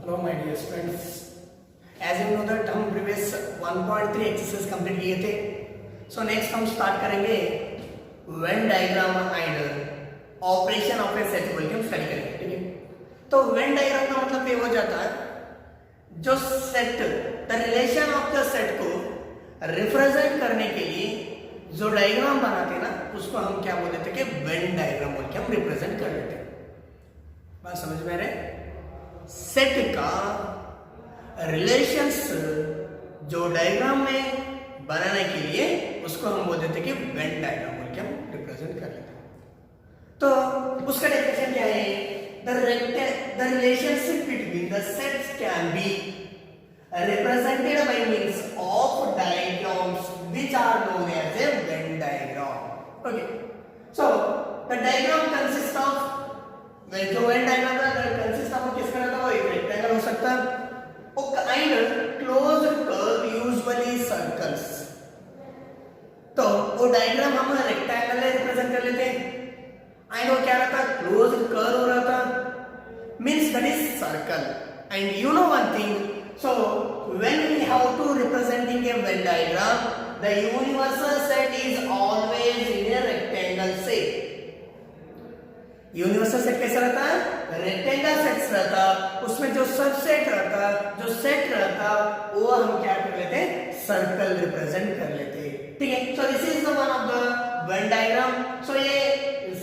Hello my dear students, as you know that हम previous 1.3 exercise complete किए थे. So next हम start करेंगे Venn diagram and operation of a set बोल के हम स्टडी करेंगे. ठीक है, तो वेन डायग्राम का मतलब ये हो जाता है जो set the relation of the set को रिप्रेजेंट करने के लिए जो डायग्राम बनाते ना उसको हम क्या बोल देते कि वेन डायग्राम बोल के हम रिप्रेजेंट कर लेते. बात समझ में आ रहा है? सेट का रिलेशंस जो डायग्राम में बनाने के लिए उसको हम बोल देते कि वेन डायग्राम बोल के हम रिप्रेजेंट कर लेते हैं. तो उसका डेफिनेशन क्या है? The relationship between the sets can be represented by means of diagrams which are known as a Venn diagram. Okay, so the diagram consists of जो Venn diagram का consist of किसका रहता है? वो एक रेक्टेंगल हो सकता है and closed curve usually circles. तो वो डायग्राम हम रेक्टेंगल में रिप्रेजेंट कर लेते हैं एंड वो क्या रहता है? क्लोज्ड कर्व हो रहा था, means that is circle. And you know one thing, so when we have to representing a Venn diagram, the universal set is always in a rectangle shape. Universal set कैसा रहता है? Rectangle set रहता. उसमें जो subset रहता, जो set रहता, वो हम क्या कर लेते हैं? सर्कल रिप्रेजेंट कर लेते. ठीक है, so this is the one of the Venn diagram. So ये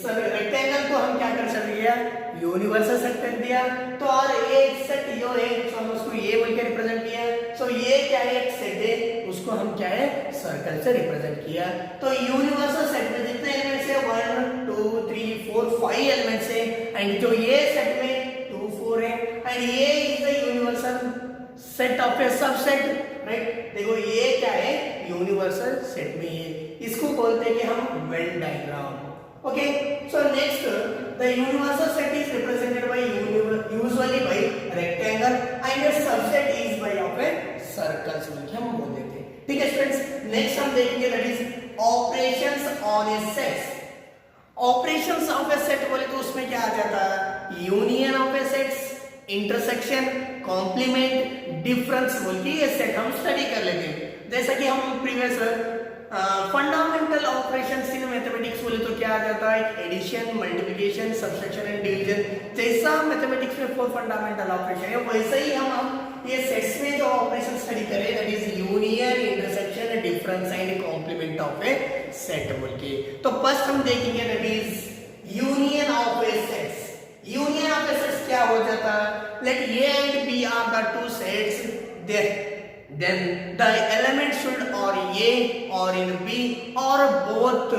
रेक्टेंगल को हम क्या कर सकते हैं? यूनिवर्सल सेट कर दिया. तो और एक सेट यो है, सो हम उसको ये बोल के रिप्रेजेंट किया. सो ये क्या है? एक सेट है, उसको हम क्या है? सर्कल से रिप्रेजेंट किया. तो यूनिवर्सल सेट में जितने एलिमेंट्स है 1 2 3 4 5 एलिमेंट्स है एंड जो ये सेट में 2 4 है एंड ये is the universal set of A subset. Right, देखो ये क्या है? यूनिवर्सल सेट में ये इसको बोलते हैं कि हम Venn diagram. Okay, so next the universal set is represented by usually by rectangle and a subset is by of a circles बोल के हम बोल देते हैं. ठीक है स्टूडेंट्स, नेक्स्ट हम देखेंगे that is operations on a set. Operations of a set बोले तो उसमें क्या आ जाता है? Union of a sets, intersection, complement, difference बोल के ये सेट हम स्टडी कर लेते हैं. जैसा कि हम previous fundamental operations in mathematics बोले तो क्या आ जाता है? Addition, multiplication, subtraction and division. जैसा मैथमेटिक्स में 4 फंडामेंटल ऑपरेशन है वैसे ही हम ये सेट्स में जो ऑपरेशन स्टडी करें that is union, intersection, difference and complement of a set बोल के. तो फर्स्ट हम देखेंगे that is union of a sets. Union of a sets क्या हो जाता है? Like A and B are the two sets there, then the element should or A or in B or both.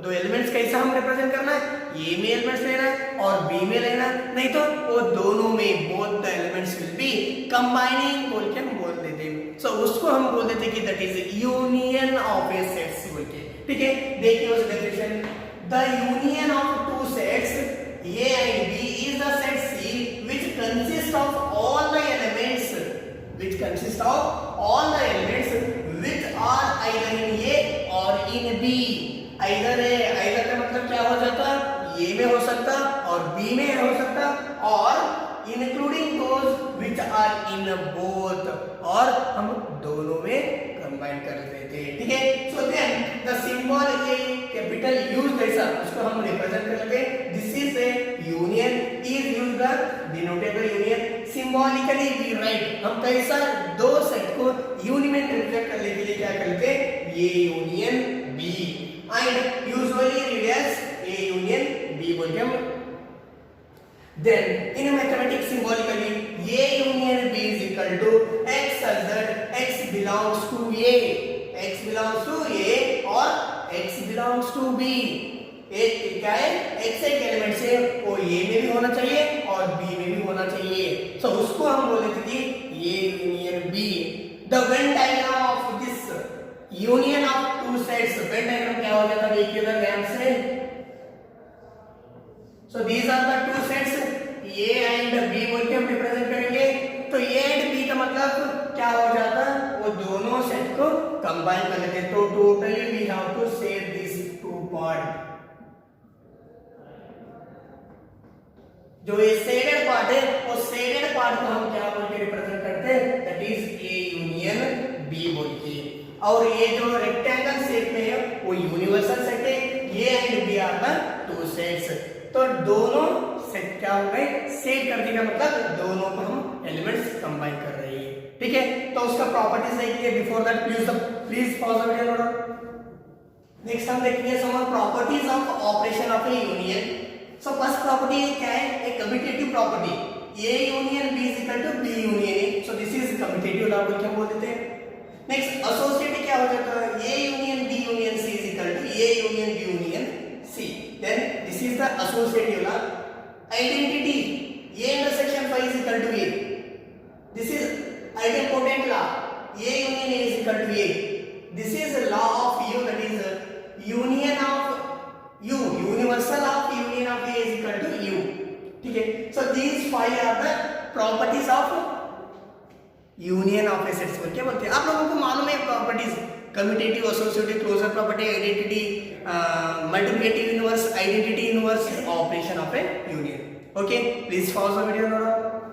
दो elements कैसा हम represent करना है? A में एलिमेंट्स लेना है और B में लेना, नहीं तो वो दोनों में both the elements will be combining बोल के हम बोल देते हैं. सो उसको हम बोल देते कि that is union of a sets बोल के. ठीक है, देखिए उस definition, the union of two sets A and B is the set C which consists of all the elements which are either in A or in B. either का मतलब क्या हो जाता? A में हो सकता और B में हो सकता और including those which are in both, और हम दोनों में कंबाइन कर देते हैं. ठीक है, so then the symbol A capital use जैसा उसको हम रिप्रेजेंट कर लेते हैं. this is a union is used the denotator union. Symbolically we write, हम कैसा दो सेट को यूनियन में रिप्रेजेंट करने के लिए क्या करते हैं? ये union B and usually read as A union B बोल के हम. देन इन मैथमेटिक्स सिंबॉलिकली ये union B is equal to x such that x belongs to A, x belongs to A और x belongs to B. एक क्या है? x एक element से वो A में भी होना चाहिए और B में भी होना चाहिए. सो उसको हम बोल देते कि ये union B. The Venn diagram of this union of two sets, Venn diagram क्या हो जाता है? देखिए उधर ध्यान से. So these are the two sets A and B बोल के हम रिप्रेजेंट करेंगे. तो A एंड B का मतलब क्या हो जाता है? वो दोनों सेट को कंबाइन कर लेते हैं. तो totally we have two set this two part. जो ये शेडेड पार्ट है, वो शेडेड पार्ट को हम क्या बोलते हैं? इज ए यूनियन बी बोल के। और ये जो रेक्टेंगल शेप में है वो यूनिवर्सल सेट है, A and B are the two sets. तो दोनों सेट क्या हो गए, सेट करने का मतलब दोनों को हम एलिमेंट्स कंबाइन कर रहे हैं, ठीक है। तो उसका प्रॉपर्टीज देखिए, before that please pause the video note. Next हम देखेंगे some properties of operation of a union. So first property क्या है, एक commutative property, A union B is equal to B union A. So this is commutative law बोल के हम बोल देते हैं। नेक्स्ट एसोसिएटिव क्या हो जाता है, A union B union C is equal to A union B union C. Then this is the associative law. Identity, A intersection phi is equal to A, this is idempotent law, A union A is equal to A. This is law of U, that is union of U, universal of union of A is equal to U, ठीक है। So these five are the properties of union of a sets बोल के बोलते हैं। आप लोगों को मालूम है properties, commutative, associative, closure property, identity, multiplicative inverse, identity inverse, operation of a union. Okay, please pause the video now.